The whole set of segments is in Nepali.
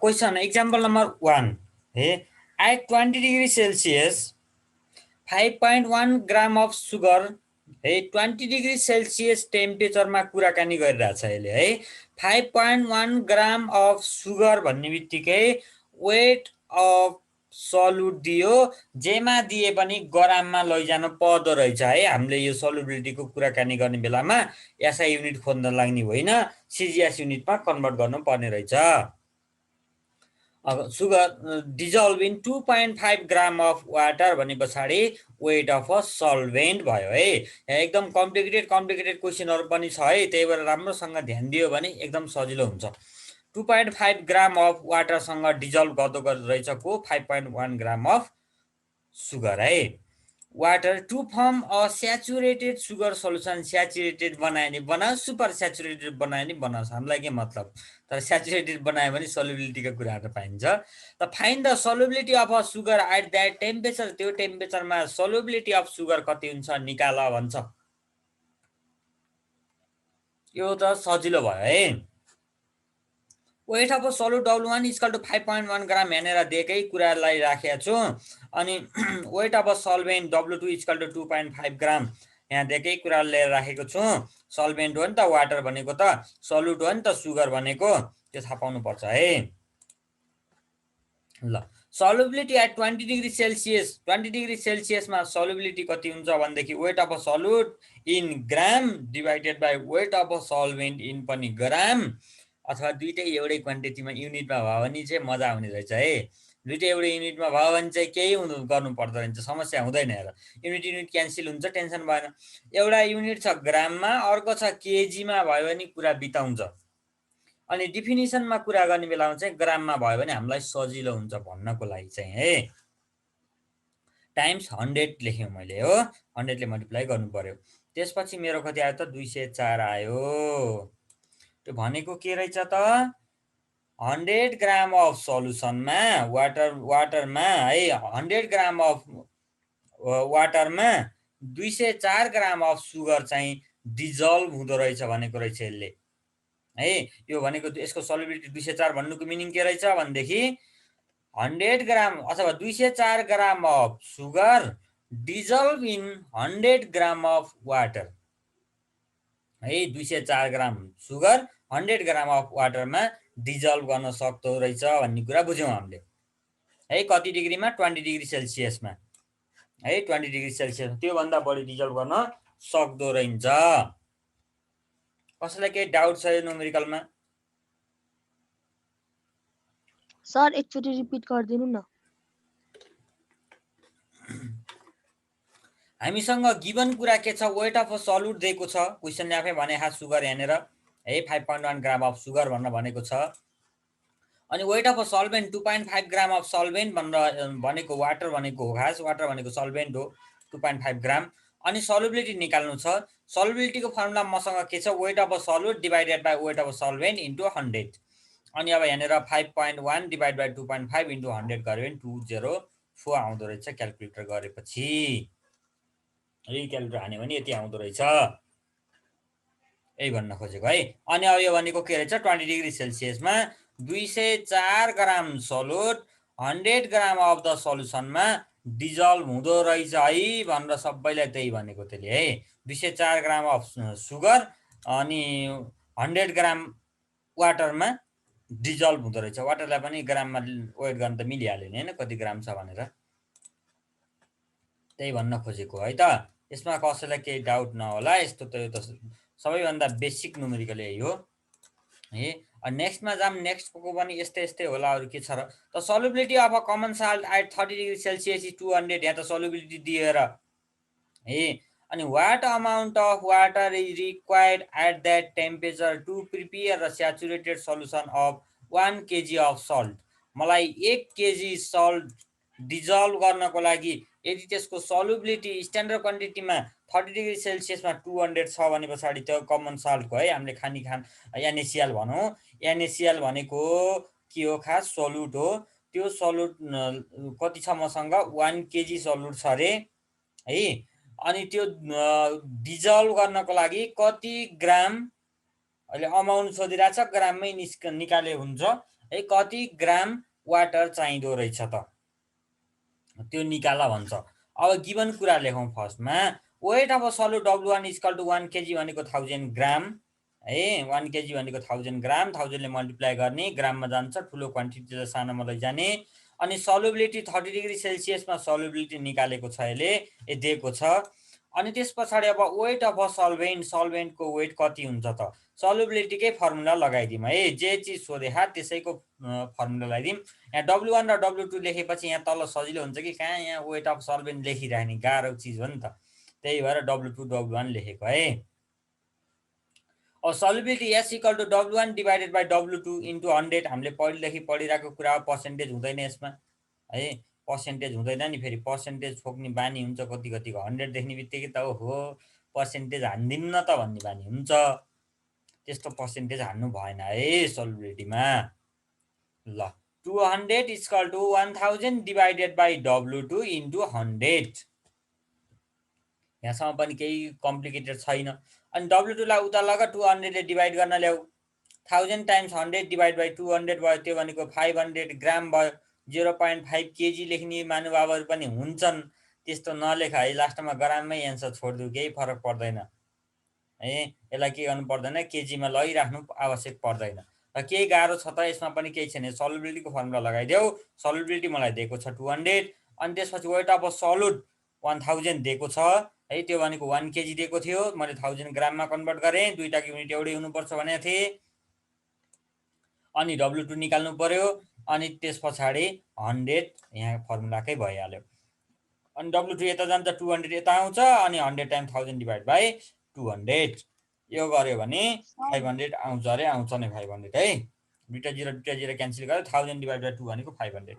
क्वेश्चन example number 1 है at 20 degree Celsius 5.1 gram of sugar है 20 डिग्री सेल्सियस टेम्परेचरमा कुराकानी गरिरहेछ यसले है 5.1 ग्राम अफ सुगर भन्ने बित्तिकै वेट अफ सल्युट दियो जेमा दिए पनि ग्राममा लैजान पर्दो रहेछ है हामीले यो सल्युबिलिटीको कुराकानी गर्ने बेलामा एसआई युनिट खोज्न लाग्ने होइन सिजिएस युनिटमा कन्भर्ट गर्नु पर्ने रहेछ अब sugar dissolve in 2.5 gram of water भने पछाडि वेट अफ अ सल्भेन्ट भयो है एकदम कम्प्लिकेटेड क्वेसनहरु पनि छ है त्यही भएर राम्रोसँग ध्यान दियो भने एकदम सजिलो हुन्छ 2.5 ग्राम अफ वाटरसँग डिजल्भ गर्दो रहेछ को 5.1 ग्राम अफ सुगर है water to form a saturated sugar solution saturated बनायो भने बनाओस् सुपर स्याचुरेटेड बनायो भने बनाओस् हामीलाई के मतलब तर स्याचुरेटेड बनायो भने सल्युबिलिटीको कुराहरु पाइन्छ त find the solubility of a sugar at that temperature त्यो टेम्परेचरमा सल्युबिलिटी अफ सुगर कति हुन्छ निकाल भन्छ यो त सजिलो भयो है weight of a solute W1 equal to 5.1 gram हेरेर दिएकै कुरालाई राखेको छु अनि weight of a solvent W2 equal to 2.5 gram यहाँ दिएकै कुरा लिएर राखेको छु सल्भेन्ट हो नि त वाटर भनेको त सल्युट हो नि त सुगर भनेको त्यो थाहा पाउनु पर्छ है ल solubility at 20 degree Celsius 20 degree सेल्सियसमा सल्युबिलिटी कति हुन्छ भनेदेखि weight of a solute in gram divided by weight of a solvent in पनि ग्राम अथवा दुईटै एउटै क्वान्टिटीमा युनिटमा भयो भने चाहिँ मजा आउने रहेछ है दुईटै एउटै युनिटमा भयो भने चाहिँ केही गर्नु पर्दो रहेछ समस्या हुँदैन हेर युनिट क्यान्सल हुन्छ टेन्सन भएन एउटा युनिट छ ग्राममा अर्को छ केजीमा भयो भने कुरा बिताउँछ अनि डिफिनिसनमा कुरा गर्ने बेलामा चाहिँ ग्राममा भयो भने हामीलाई सजिलो हुन्छ भन्नको लागि चाहिँ है टाइम्स 100 लेख्यौँ मैले हो 100 ले मल्टिप्लाई गर्नु पर्यो त्यसपछि मेरो कति आयो त 204 आयो त्यो भनेको के रहेछ त 100 ग्राम अफ सल्युसनमा वाटरमा है 100 ग्राम अफ वाटरमा 204 ग्राम अफ सुगर चाहिँ डिजल्भ हुँदो रहेछ भनेको रहेछ यसले है यो भनेको यसको सल्युबिलिटी 204 भन्नुको मिनिङ के रहेछ भनेदेखि 100 ग्राम अथवा 204 gram of sugar dissolve in 100 gram of water है 204 ग्राम सुगर 100 ग्राम अफ वाटरमा डिजल्भ गर्न सक्दो रहेछ भन्ने कुरा बुझ्यौं हामीले है कति डिग्रीमा 20 डिग्री सेल्सियसमा है 20 डिग्री सेल्सियस त्यो भन्दा बढी डिजल्भ गर्न सक्दो रहेछ कसैलाई केही डाउट छ यो न्युमेरिकलमा सर एकचोटी रिपिट गरिदिनु न हामीसँग गिवन कुरा के छ वेट अफ अ सल्युट दिएको छ क्वेशनले आफै भने हा सुगर यहाँनेर है 5.1 ग्राम अफ सुगर भनेर भनेको छ अनि weight of a solvent 2.5 gram of solvent भनेको वाटर भनेको हो खास वाटर भनेको सल्भेन्ट हो 2.5 ग्राम अनि सल्युबिलिटी निकाल्नु छ सल्युबिलिटीको फर्मुला मसँग के छ weight of a solute divided by weight of a solvent into 100 अनि अब यहाँनेर 5.1 डिवाइड बाइ 2.5 इन्टु 100 गर्यो भने 204 आउँदो रहेछ क्याल्कुलेटर गरेपछि क्याल्कुलेटर हान्यो भने यति आउँदो रहेछ यही भन्न खोजेको है अनि अब यो भनेको के रहेछ 20 डिग्री सेल्सियसमा 204 gram solute 100 gram of the सल्युसनमा डिजल्भ हुँदो रहेछ है भनेर सबैलाई त्यही भनेको त्यसले है 204 ग्राम अफ सुगर अनि 100 ग्राम वाटरमा डिजल्भ हुँदो रहेछ वाटरलाई पनि ग्राममा वेट गर्न त मिलिहाल्यो नि हैन कति ग्राम छ भनेर त्यही भन्न खोजेको है त यसमा कसैलाई केही डाउट नहोला यस्तो त यो त सबैभन्दा बेसिक न्युमेरिकल यही हो है नेक्स्टमा जाम नेक्स्टको पनि यस्तै होला अरु के छ र त solubility of a common salt at 30 degree Celsius is 200 यहाँ त सल्युबिलिटी दिएर है अनि what amount of water is required at that temperature to prepare a saturated solution of 1 KG of salt मलाई 1 केजी सल्ट डिजल्भ गर्नको लागि यदि त्यसको सल्युबिलिटी स्ट्यान्डर्ड क्वान्टिटीमा 30 डिग्री सेल्सियसमा 200 छ भने पछाडि त्यो कमन साल्टको है हामीले खान NaCl भनौँ NaCl भनेको के हो खास सल्युट हो त्यो सल्युट कति छ मसँग 1 केजी सल्युट छ रे है अनि त्यो डिजल्भ गर्नको लागि कति ग्राम अहिले अमाउन्ट सोधिरहेछ ग्राममै निकाले हुन्छ है कति ग्राम वाटर चाहिँदो रहेछ त त्यो निकाल भन्छ। अब गिभन कुरा लेखौँ फर्स्टमा weight of a solute W1 equal to 1 KG भनेको 1000 ग्राम है 1 केजी भनेको 1000 ग्राम 1000 ले मल्टिप्लाई गर्ने ग्राममा जान्छ ठुलो क्वान्टिटी सानोमा लैजाने अनि सल्युबिलिटी 30 डिग्री सेल्सियसमा सल्युबिलिटी निकालेको छ यसले दिएको छ। अनि त्यस पछाडि अब वेट अफ अ सल्भेन्टको वेट कति हुन्छ त सल्युबिलिटीकै फर्मुला लगाइदिउँ है जे चिज सोधे त्यसैको फर्मुला लगाइदिउँ। यहाँ W1 र W2 लेखेपछि यहाँ तल सजिलो हुन्छ कि कहाँ यहाँ वेट अफ सल्भेन्ट लेखिराख्ने गाह्रो चिज हो नि त त्यही भएर W2 W1 लेखेको है। अब solubility S equal to W1 divided by W2 into 100 हामीले पहिलेदेखि पढिरहेको कुरा हो पर्सेन्टेज हुँदैन यसमा है पर्सेन्टेज हुँदैन नि फेरि पर्सेन्टेज छोक्ने बानी हुन्छ कति कतिको 100 देख्ने बित्तिकै त ओहो पर्सेन्टेज हान्दिउँ न त भन्ने बानी हुन्छ त्यस्तो पर्सेन्टेज हान्नु भएन है सल्युबिलिटीमा। ल 200 equal to 1000 divided by W2 into 100 यहाँसम्म पनि केही कम्प्लिकेटेड छैन। अनि W2 लाई उता लग 200 ले डिभाइड गर्न ल्याऊ 1000 टाइम्स 100 डिभाइड बाई 200 भयो त्यो भनेको 500 ग्राम भयो 0.5 केजी लेख्ने महानुभावहरू पनि हुन्छन् त्यस्तो नलेख है लास्टमा ग्राममै एन्सर छोडिदिऊ केही फरक पर्दैन है यसलाई के गर्नु पर्दैन केजीमा लगिराख्नु आवश्यक पर्दैन र केही गाह्रो छ त यसमा पनि केही छैन सल्युबिलिटीको फर्मुला लगाइदेऊ सल्युबिलिटी मलाई दिएको छ 200 अनि त्यसपछि वेट अफ अ सल्युट 1000 दिएको छ है त्यो भनेको 1 केजी दिएको थियो मैले 1000 ग्राममा कन्भर्ट गरेँ दुईटाको युनिट एउटै हुनुपर्छ भनेको थिएँ। अनि W2 निकाल्नु पर्यो अनि त्यस पछाडि 100 यहाँ फर्मुलाकै भइहाल्यो अनि W2 यता जान्छ 200 यता आउँछ अनि 100 टाइम 1000 डिभाइड बाई 200 यो गर्यो भने 500 आउँछ अरे आउँछ नै 500 है दुईटा जिरो क्यान्सल गर्यो 1000 डिभाइड बाई 2 भनेको 500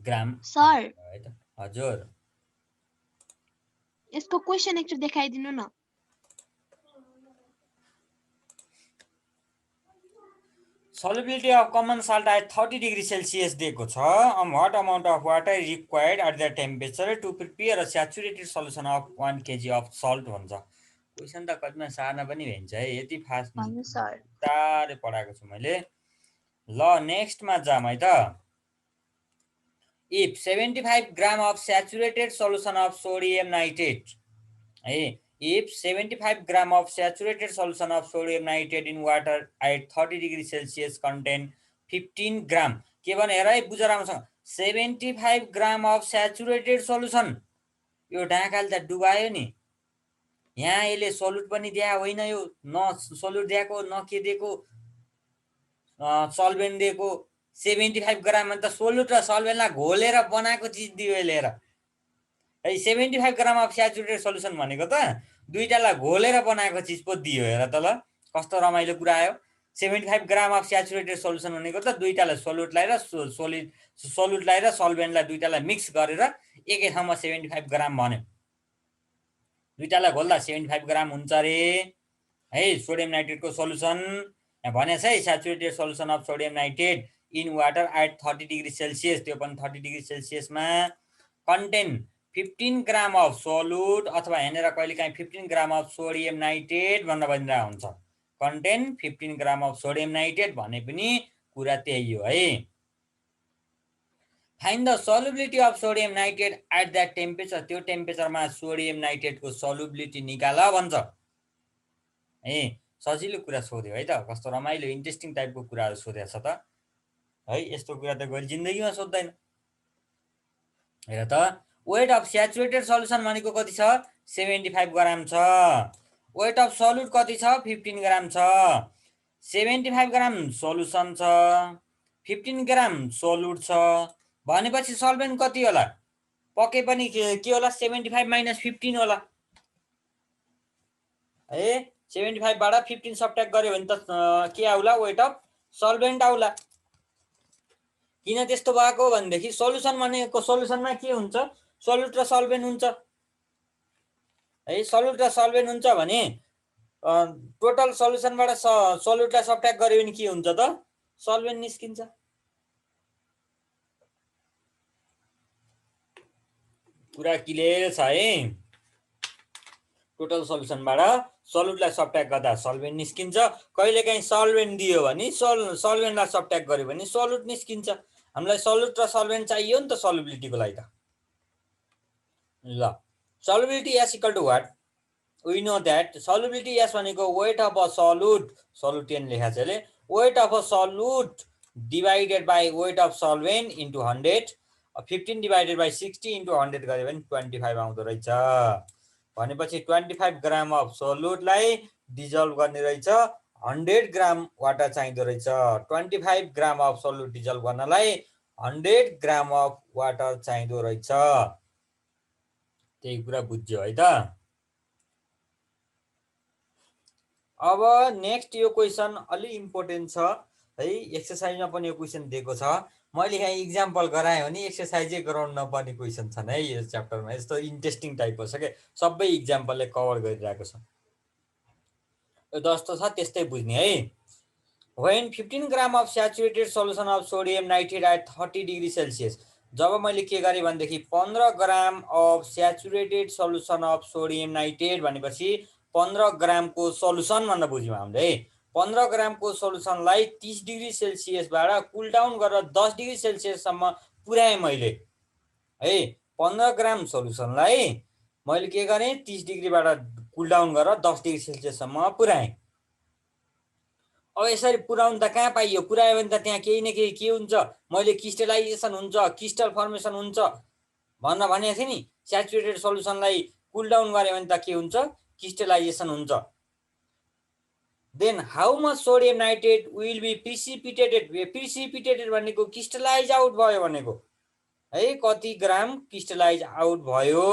ग्राम सर है त हजुर यसको क्वेशन एकचोटि देखाइदिनु न। solubility of common salt at 30 degree Celsius दिएको छ what amount of water is required at the temperature to prepare a saturated solution of 1 kg of salt भन्छ। क्वेसन त कतिमा सार्न पनि भइन्छ है यति फास्ट सर तारे पढाएको छु मैले। ल नेक्स्टमा जाम है त if 75 gram of saturated solution of sodium nitrate है if 75 gram of saturated solution of sodium nitrate in water at 30 degree Celsius contain 15 gram के भने हेर है बुझ राम्रोसँग 75 ग्राम अफ स्याचुरेटेड सल्युसन यो ढाकाले त डुबायो नि यहाँ यसले सल्युट पनि दिया होइन यो न सल्युट दिएको न के दिएको सल्भेन्ट दिएको 75 ग्राम त सल्युट र सल्भेन्टलाई घोलेर बनाएको चिज दियो यसले हेर है 75 ग्राम अफ स्याचुरेटेड सल्युसन भनेको त दुईटालाई घोलेर बनाएको चिज पो दियो हेर त ल कस्तो रमाइलो कुरा आयो 75 ग्राम अफ स्याचुरेटेड सल्युसन भनेको त दुईटालाई सल्युटलाई र सल्युटलाई र सल्भेन्टलाई दुईटालाई मिक्स गरेर एकै ठाउँमा 75 ग्राम भन्यो दुईटालाई घोल्दा 75 ग्राम हुन्छ अरे है सोडियम नाइट्रेटको सल्युसन यहाँ भनेछ है saturated solution of sodium nitrate in water at 30 degree Celsius त्यो पनि 30 डिग्री सेल्सियसमा कन्टेन 15 ग्राम अफ सोल्युट अथवा यहाँनिर कहिलेकाहीँ 15 ग्राम अफ सोडियम नाइट्रेट भनेर भनिरहेको हुन्छ contain 15 gram of sodium nitrate भने पनि कुरा त्यही हो है। Find the solubility of sodium nitrate at that temperature त्यो टेम्परेचरमा सोडियम नाइट्रेटको सल्युबिलिटी निकाल भन्छ है सजिलो कुरा सोध्यो है त कस्तो रमाइलो इन्ट्रेस्टिङ टाइपको कुराहरू सोधेको छ त है यस्तो कुरा त गरी जिन्दगीमा सोध्दैन। हेर त वेट अफ स्याचुरेटेड सल्युसन भनेको कति छ 75 ग्राम छ वेट अफ सल्युट कति छ 15 ग्राम छ 75 ग्राम सल्युसन छ 15 ग्राम सल्युट छ भनेपछि सल्भेन्ट कति होला पके पनि के होला 75 माइनस 15 होला है 75 बाट 15 सबट्र्याक्ट गर्यो भने त के आउला वेट अफ सल्भेन्ट आउला किन त्यस्तो भएको भनेदेखि सल्युसन भनेको सल्युसनमा के हुन्छ सल्युट र सल्भेन्ट हुन्छ है सल्युट र सल्भेन्ट हुन्छ भने टोटल सल्युसनबाट सल्युटलाई सबट्र्याक्ट गर्यो भने के हुन्छ त सल्भेन्ट निस्किन्छ कुरा क्लियर छ है टोटल सल्युसनबाट सल्युटलाई सबट्र्याक्ट गर्दा सल्भेन्ट निस्किन्छ। कहिलेकाहीँ सल्भेन्ट दियो भने सल्भेन्टलाई सबट्र्याक्ट गर्यो भने सल्युट निस्किन्छ। हामीलाई सल्युट र सल्भेन्ट चाहियो नि त सल्युबिलिटीको लागि त। ल solubility S equal to what? We know that solubility S भनेको weight of a solute, solute लेखा छ यसले, weight of a solute divided by weight of solvent into 100, 15 divided by 60 into 100 गर्यो भने 25 आउँदो रहेछ। भनेपछि 25 ग्राम अफ सोल्युटलाई डिजल्भ गर्ने रहेछ 100 ग्राम वाटर चाहिँदो रहेछ। 25 ग्राम अफ सोल्युट डिजल्भ गर्नलाई 100 ग्राम अफ वाटर चाहिँदो रहेछ। त्यही कुरा बुझ्यो है त। अब नेक्स्ट यो क्वेसन अलि इम्पोर्टेन्ट छ है, एक्सरसाइजमा पनि यो क्वेसन दिएको छ। मैले यहाँ इक्जाम्पल गराएँ भने एक्सरसाइजै गराउनु नपर्ने क्वेसन छन् है यो च्याप्टरमा। यस्तो इन्ट्रेस्टिङ टाइपको छ क्या, सबै इक्जाम्पलले कभर गरिरहेको छ। यो जस्तो छ त्यस्तै बुझ्ने है। When 15 gram of saturated solution of sodium nitrate at 30 degree Celsius, जब मैले के गरेँ भनेदेखि 15 gram of saturated solution of sodium nitrate भनेपछि 15 ग्रामको सोल्युसन भनेर बुझ्यौँ हामीले है। 15 ग्रामको सोल्युसनलाई 30 डिग्री सेल्सियसबाट कुल डाउन गरेर 10 डिग्री सेल्सियससम्म पुर्याएँ मैले है। 15 ग्राम सोल्युसनलाई मैले के गरेँ 30 डिग्रीबाट कुल डाउन गरेर 10 डिग्री सेल्सियससम्म पुर्याएँ। अब यसरी पुर्याउनु त कहाँ पाइयो? पुर्यायो भने त त्यहाँ केही न केही के हुन्छ, मैले क्रिस्टलाइजेसन हुन्छ, क्रिस्टल फर्मेसन हुन्छ भनेर भनेको थिएँ नि। स्याचुरेटेड सोल्युसनलाई कुल डाउन गऱ्यो भने त के हुन्छ, क्रिस्टलाइजेसन हुन्छ। Then how much sodium nitrate will be precipitated, precipitated भनेको क्रिस्टलाइज आउट भयो भनेको है, कति ग्राम क्रिस्टलाइज आउट भयो।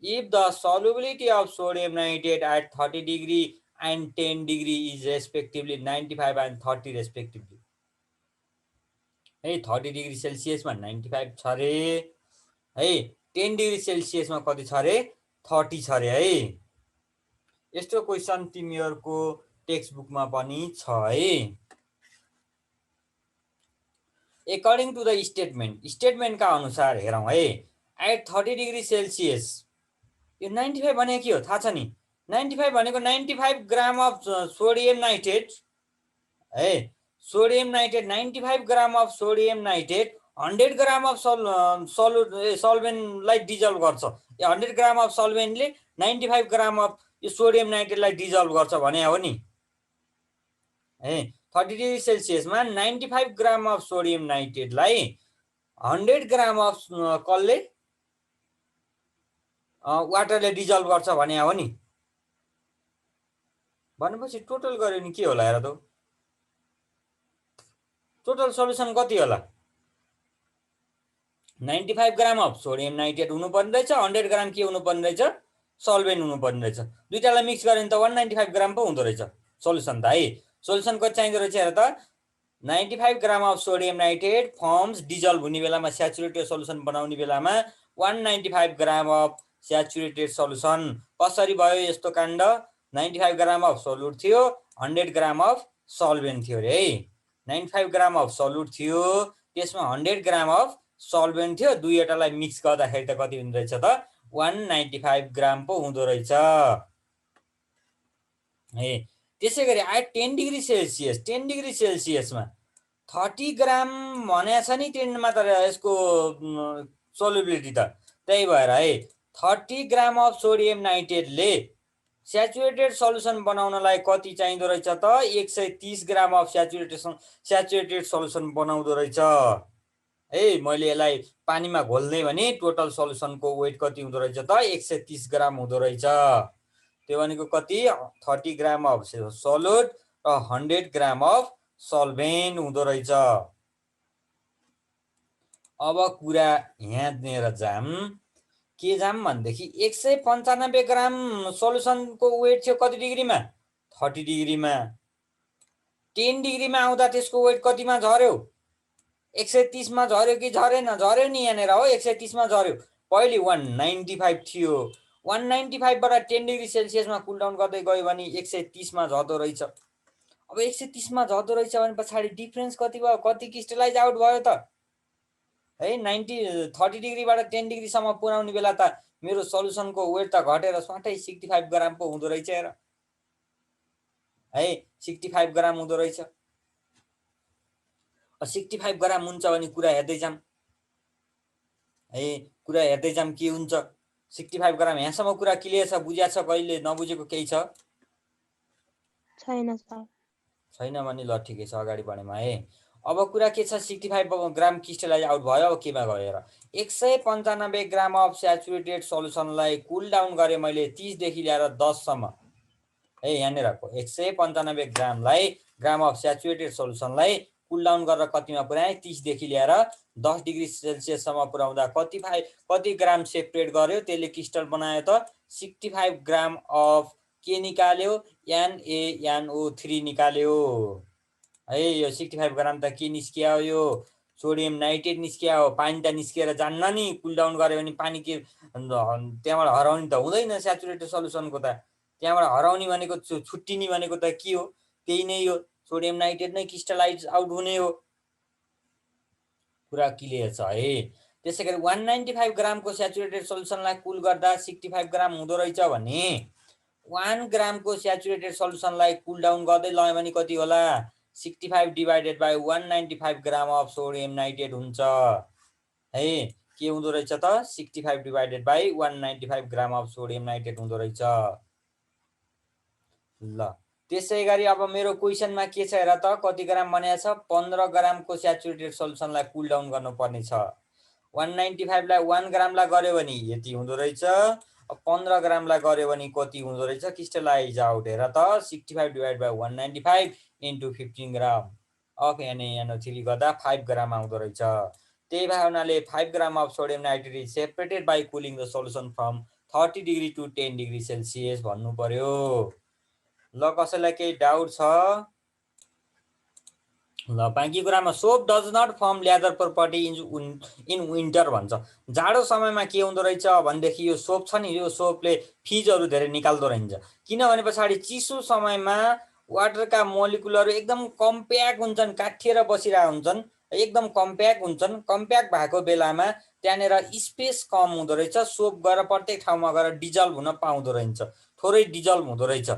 If the solubility of sodium nitrate at 30 degree and 10 degree is respectively 95 and 30 respectively है। 30 डिग्री सेल्सियसमा 95 छ रे है, 10 डिग्री सेल्सियसमा कति छ रे 30 छ रे है। यस्तो क्वेसन तिमीहरूको टेक्स्ट बुकमा पनि छ है। एकर्डिङ टु द स्टेटमेन्ट, स्टेटमेन्टका अनुसार हेरौँ है। एट 30 डिग्री सेल्सियस, यो 95 भनेको के हो थाहा छ नि? 95 भनेको 95 ग्राम अफ सोडियम नाइट्रेट है। Sodium nitrate 95 gram of sodium nitrate 100 gram of सल्भेन्टलाई डिजल्भ गर्छ। 100 ग्राम अफ सल्भेन्टले 95 ग्राम अफ यो सोडियम नाइट्रेटलाई डिजल्भ गर्छ भने हो नि है। 30 डिग्री सेल्सियसमा 95 ग्राम अफ सोडियम नाइट्रेटलाई 100 ग्राम अफ कसले वाटरले डिजल्भ गर्छ भने हो नि। भनेपछि टोटल गर्यो नि के होला हेर त, टोटल सोल्युसन कति होला? 95 ग्राम अफ सोडियम नाइट्रेट हुनुपर्ने रहेछ, 100 ग्राम के हुनुपर्ने रहेछ सल्भेन्ट हुनुपर्ने रहेछ। दुईटालाई मिक्स गर्यो भने त 195 ग्राम पो हुँदो रहेछ सोल्युसन त है। सोल्युसन कति चाहिँदो रहेछ हेर त, 95 gram of sodium nitrate firms dissolve हुने बेलामा स्याचुरेटेड सोल्युसन बनाउने बेलामा 195 ग्राम अफ स्याचुरेटेड सोल्युसन। कसरी भयो यस्तो काण्ड? 95 ग्राम अफ सोल्युट थियो, 100 ग्राम अफ सल्भेन्ट थियो रे है। 95 ग्राम अफ सोल्युट थियो, त्यसमा 100 ग्राम अफ सल्भेन्ट थियो। दुईवटालाई मिक्स गर्दाखेरि त कति हुँदो रहेछ त 195 ग्राम पो हुँदो रहेछ है। त्यसै गरी एट 10 डिग्री सेल्सियस, 10 डिग्री सेल्सियसमा 30 ग्राम भनेको छ नि 10मा त यसको सोल्युबिलिटी त। त्यही भएर है 30 ग्राम अफ सोडियम नाइट्रेटले स्याचुरेटेड सोल्युसन बनाउनलाई कति चाहिँदो रहेछ त 130 ग्राम अफ स्याचुरेटेड सोल्युसन बनाउँदो रहेछ है। मैले यसलाई पानीमा घोल्ने भने टोटल सोल्युसनको वेट कति हुँदो रहेछ त 130 ग्राम हुँदो रहेछ। त्यो भनेको कति 30 ग्राम अफ सोल्युट र 100 ग्राम अफ सल्भेन्ट हुँदो रहेछ। अब कुरा यहाँनिर जाम के जाम भनेदेखि 195 ग्राम सोल्युसनको वेट थियो कति डिग्रीमा 30 डिग्रीमा। 10 डिग्रीमा आउँदा त्यसको वेट कतिमा झर्यो 130 मा झर्यो कि झरेन? झर्यो नि यहाँनिर हो, 130 मा झर्यो। पहिले 195 थियो, 195 बाट 10 डिग्री सेल्सियसमा कुल डाउन गर्दै गयो भने 130 मा झर्दो रहेछ। अब 130 मा झर्दो रहेछ भने पछाडि डिफरेन्स कति भयो, कति क्रिस्टलाइज आउट भयो त है। 30 डिग्रीबाट 10 डिग्रीसम्म पुर्याउने बेला त मेरो सोल्युसनको वेट त घटेर स्वाटै 65 ग्राम पो हुँदो रहेछ हेर। है 65 ग्राम हुँदो रहेछ। 65 ग्राम हुन्छ भने कुरा हेर्दै जाम है, कुरा हेर्दै जाम के हुन्छ। 65 ग्राम यहाँसम्म कुरा क्लियर छ, बुझ्या छ? कहिले नबुझेको केही छ? छैन सर। छैन भने ल ठिकै छ, अगाडि बढेमा है। अब कुरा के छ, 65 ग्राम क्रिस्टलाइज आउट भयो। अब केमा गएर 195 ग्राम अफ स्याचुरेटेड सल्युसनलाई कुल डाउन गरेँ मैले 30 देखि लिएर 10 सम्म है। यहाँनिरको 195 ग्रामलाई, ग्राम अफ स्याचुरेटेड सल्युसनलाई कुल डाउन गरेर कतिमा पुर्याएँ, 30 देखि लिएर 10 डिग्री सेल्सियससम्म पुर्याउँदा कति ग्राम सेपरेट गर्यो, त्यसले क्रिस्टल बनायो त 65 ग्राम अफ के निकाल्यो, NaNO3 निकाल्यो है। यो 65 ग्राम त के निस्कियो, यो सोडियम नाइट्रेट निस्कियो। पानी त निस्किएर जान्न नि, कुल डाउन गऱ्यो भने पानी के त्यहाँबाट हराउने त हुँदैन स्याचुरेटेड सल्युसनको त। त्यहाँबाट हराउने भनेको छुट्टिने भनेको त के हो, त्यही नै हो, सोडियम नाइट्रेट नै क्रिस्टलाइज आउट हुने हो। कुरा क्लियर छ है। त्यसै गरी 195 ग्रामको स्याचुरेटेड सल्युसनलाई कुल गर्दा 65 ग्राम हुँदो रहेछ भने 1 ग्रामको स्याचुरेटेड सल्युसनलाई कुल डाउन गर्दै लयो भने कति होला, 65 divided by 195 gram of sodium nitrate हुन्छ है। के हुँदो रहेछ त, 65 divided by 195 gram of sodium nitrate हुँदो रहेछ। ल त्यसै गरी अब मेरो क्वेसनमा के छ हेर त, कति ग्राम भनेको छ, 15 ग्रामको स्याचुरेटेड सल्युसनलाई कुल डाउन गर्नुपर्ने छ। 195 लाई 1 ग्रामलाई गर्यो भने यति हुँदो रहेछ, 15 ग्रामलाई गर्यो भने कति हुँदो रहेछ क्रिस्टलाइज आउट, हेर त 65 divide by 195 into 15 gram of NaNO3 गर्दा 5 ग्राम आउँदो रहेछ। त्यही भए हुनाले 5 gram of sodium nitrate is separated by cooling the solution from 30 degree to 10 degree Celsius भन्नु पर्यो। ल कसैलाई केही डाउट छ? ल बाँकी कुरामा soap does not form lather property in winter भन्छ। जाडो समयमा के हुँदो रहेछ भनेदेखि यो सोप छ नि, यो सोपले फिजहरू धेरै निकाल्दो रहन्छ। किनभने पछाडि चिसो समयमा वाटरका मोलिकुलहरू एकदम कम्प्याक्ट हुन्छन्, काठिएर बसिरहेका हुन्छन्, एकदम कम्प्याक्ट हुन्छन्। कम्प्याक्ट भएको बेलामा त्यहाँनिर स्पेस कम हुँदो रहेछ, सोप गएर प्रत्येक ठाउँमा गएर डिजल्भ हुन पाउँदो रहेछ, थोरै डिजल्भ हुँदो रहेछ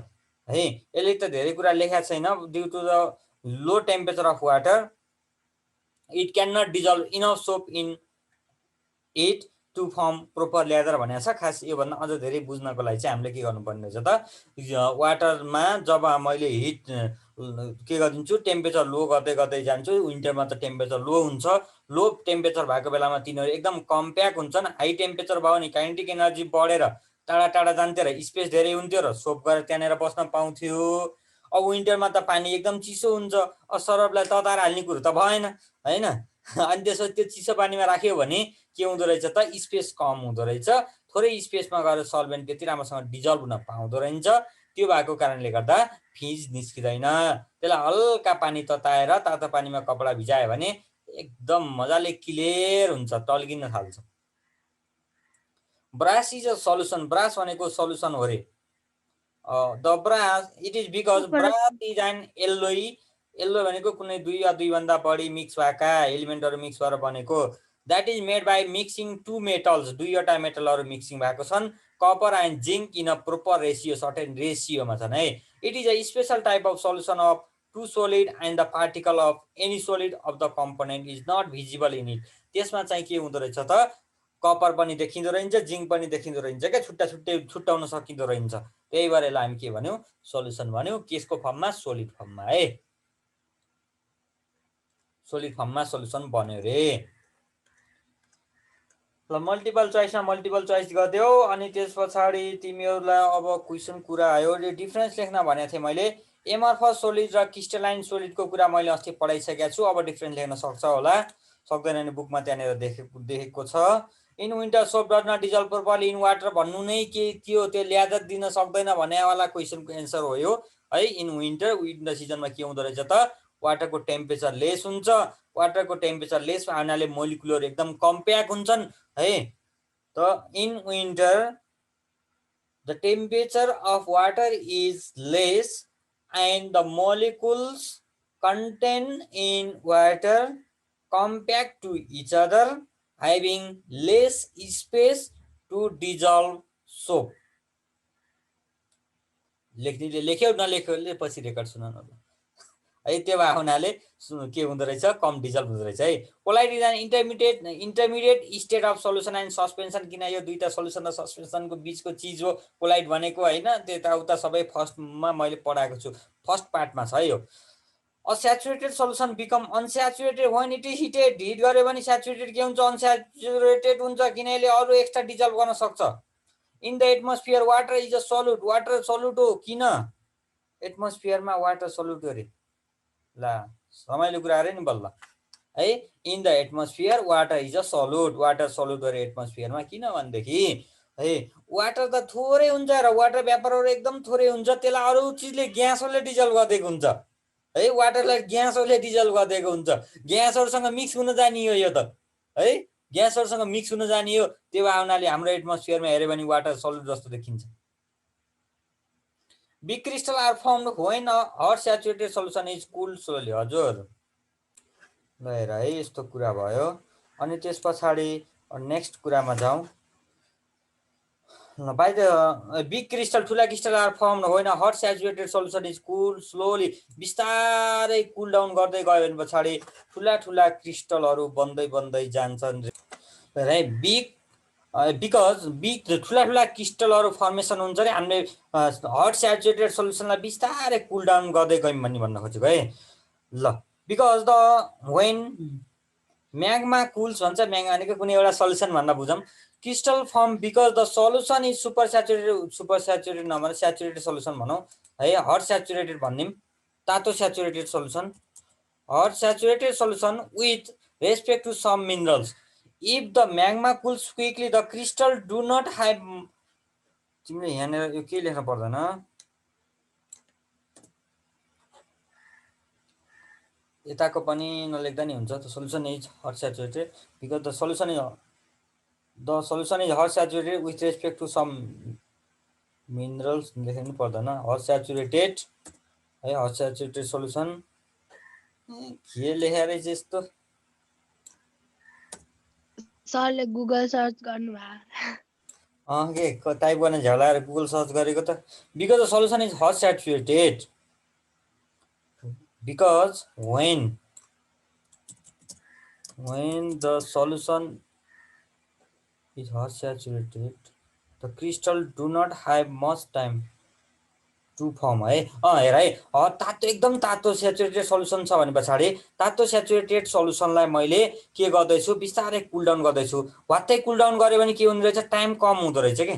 है। यसले त धेरै कुरा लेखेको छैन, due to the low temperature of water it cannot dissolve enough soap in it to form proper lather भनेको छ। खास योभन्दा अझ धेरै बुझ्नको लागि चाहिँ हामीले के गर्नुपर्ने रहेछ त, वाटरमा जब मैले हिट के गरिदिन्छु, टेम्परेचर लो गर्दै गर्दै जान्छु, विन्टरमा त टेम्परेचर लो हुन्छ, लो टेम्परेचर भएको बेलामा तिनीहरू एकदम कम्प्याक्ट हुन्छन्। हाई टेम्परेचर भयो भने काइनेटिक एनर्जी बढेर टाढा टाढा जान्थ्यो र स्पेस धेरै हुन्थ्यो र सोप गरेर त्यहाँनिर बस्न पाउँथ्यो। अब विन्टरमा त पानी एकदम चिसो हुन्छ, सरबलाई तताएर हाल्ने कुरो त भएन होइन। अनि त्यसपछि त्यो चिसो पानीमा राख्यो भने के हुँदो रहेछ त, स्पेस कम हुँदो रहेछ, थोरै स्पेसमा गएर सल्भेन्ट त्यति राम्रोसँग डिजल्भ हुन पाउँदो रहेछ। त्यो भएको कारणले गर्दा फिज निस्किँदैन। त्यसलाई हल्का पानी तताएर तातो पानीमा कपडा भिजायो भने एकदम मजाले क्लियर हुन्छ, टल्किन थाल्छ। Brass is a solution, brass भनेको सल्युसन हो रे। The brass it is because brass is an alloy, alloy भनेको कुनै दुई वा दुईभन्दा बढी मिक्स भएका एलिमेन्टहरू मिक्स भएर बनेको, that is made by mixing two metals, दुईवटा मेटलहरू मिक्सिङ भएको छन्, copper and zinc in a proper ratio, certain रेसियोमा छन् है। It is a special type of solution of two solid and the particle of any solid of the component is not visible in it. त्यसमा चाहिँ के हुँदो रहेछ त, कपर पनि देखिँदो रहन्छ, जिङ्क पनि देखिँदो रहन्छ क्या, छुट्टा छुट्टै छुट्याउन सकिँदो रहन्छ। त्यही भएर यसलाई हामी के भन्यौँ, सोल्युसन भन्यौँ। केसको फर्ममा, सोलिड फर्ममा है, सोलिड फर्ममा सोल्युसन बन्यो रे। ल मल्टिपल चोइसमा मल्टिपल चोइस गरिदेऊ। अनि त्यस पछाडि तिमीहरूलाई अब क्वेसन कुरा आयो, डिफ्रेन्स लेख्न भनेको थिएँ मैले। एमर्फस सोलिड र क्रिस्टलाइन सोलिडको कुरा मैले अस्ति पढाइसकेको छु, अब डिफ्रेन्स लेख्न सक्छ होला, सक्दैन भने बुकमा त्यहाँनिर देखेको छ। In winter soap does not dissolve properly in water भन्नु नै के थियो, त्यो ल्यादर दिन सक्दैन भन्नेवाला क्वेसनको एन्सर हो यो है। इन विन्टर, विन्टर सिजनमा के हुँदो रहेछ त, वाटरको टेम्परेचर लेस हुन्छ, वाटरको टेम्परेचर लेस हुनाले मोलिकुलहरू एकदम कम्प्याक्ट हुन्छन् है। त in winter the temperature of water is lace and the molecules contain in water compact to each other having less space to dissolve soap. लेख्नेले लेख्यो नलेख्योले पछि रेकर्ड सुनाउनु है। त्यो भएको हुनाले के हुँदो रहेछ, कम डिजल्भ हुँदो रहेछ है। Colloid is an intermediate state of solution and suspension. किन यो दुईटा सोल्युसन र सस्पेन्सनको बिचको चिज हो कोलाइड भनेको होइन। त्यताउता सबै फर्स्टमा मैले पढाएको छु, फर्स्ट पार्टमा छ है यो। A saturated solution become unsaturated when it is heated. Heat गऱ्यो भने स्याचुरेटेड के हुन्छ, अनस्याचुरेटेड हुन्छ, किन यसले अरू एक्स्ट्रा डिजल्भ गर्न सक्छ। In the atmosphere water is a salute. Water salute हो, किन एटमोस्फियरमा वाटर सल्युट अरे। ला रमाइलो कुरा अरे नि बल्ल है। In the atmosphere water is a salute. Water salute गरे एटमोस्फियरमा, किन भनेदेखि है वाटर त थोरै हुन्छ र वाटर भ्यापरहरू एकदम थोरै हुन्छ, त्यसलाई अरू चिजले ग्यासहरूले डिजल्भ गरिदिएको हुन्छ है। वाटरलाई ग्यासहरूले डिजल्भ गरिदिएको हुन्छ, ग्यासहरूसँग मिक्स हुन जाने हो यो त है, ग्यासहरूसँग मिक्स हुन जाने हो। त्यो हुनाले हाम्रो एटमोस्फियरमा हेऱ्यो भने वाटर सल्युट जस्तो देखिन्छ। Big crystal are formed when a hot saturated solution is cooled slowly. हजुर ल हेर है, यस्तो कुरा भयो। अनि त्यस पछाडि नेक्स्ट कुरामा जाउँ। बाइ द बिग क्रिस्टल, ठुला crystal are formed when a hot saturated solution is cooled slowly. बिस्तारै कुल डाउन गर्दै गयो भने पछाडि ठुला ठुला क्रिस्टलहरू बन्दै बन्दै जान्छन् है। बिकज बिग ठुला ठुला क्रिस्टलहरू फर्मेसन हुन्छ अरे हामीले हट स्याचुरेटेड सोल्युसनलाई बिस्तारै कुल डाउन गर्दै गयौँ भन्न खोजेको है। ल because the when magma cools भन्छ, म्याग्मा भनेको कुनै एउटा सल्युसन भन्न बुझौँ। Crystal form because the solution is super saturated नभने स्याचुरेटेड सल्युसन भनौँ है। हट स्याचुरेटेड भनिदिउँ, तातो saturated solution, hot saturated solution with respect to some minerals. If the magma cools quickly the crystal do not have. तिमीले यहाँनिर यो के लेख्न पर्दैन, यताको पनि नलेख्दा नि हुन्छ। The solution is hot saturated because the solution is hot saturated with respect to some minerals लेख्नु पर्दैन। हट स्याचुरेटेड है, हट स्याचुरेटेड सोल्युसन के लेखेर रहेछ यस्तो। सरले गुगल सर्च गर्नुभयो। के टाइप गर्न झ्यालाएर गुगल सर्च गरेको त। Because the solution is hot saturated because when the solution is hot saturated the crystal do not have much time to form है। हेर है, तातो एकदम तातो स्याचुरेटेड सल्युसन छ भने पछाडि तातो स्याचुरेटेड सल्युसनलाई मैले के गर्दैछु, बिस्तारै कुल डाउन गर्दैछु। वात्तै कुल डाउन गऱ्यो भने के हुँदो रहेछ, टाइम कम हुँदो रहेछ के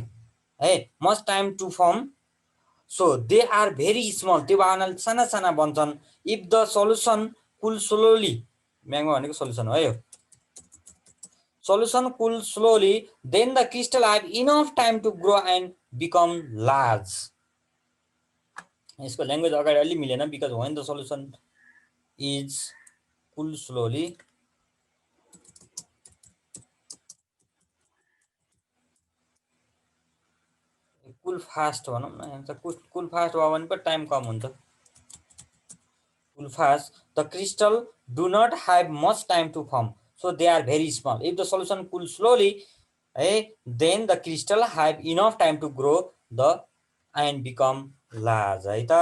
है, much time to form. So they are very small, त्यो भावनाले साना साना बन्छन्। If the solution cool slowly, magma भनेको सल्युसन हो यो, solution cool slowly, then the crystal have enough time to grow and become large. यसको ल्याङ्ग्वेज अगाडि अलि मिलेन। Because when the solution is cool slowly, cool fast भनौँ न, कुल फास्ट भयो भने पनि टाइम कम हुन्छ। Cool fast the crystal do not have much time to form, so they are very small. If the solution cools slowly, then the crystal have enough time to grow the and become large है त।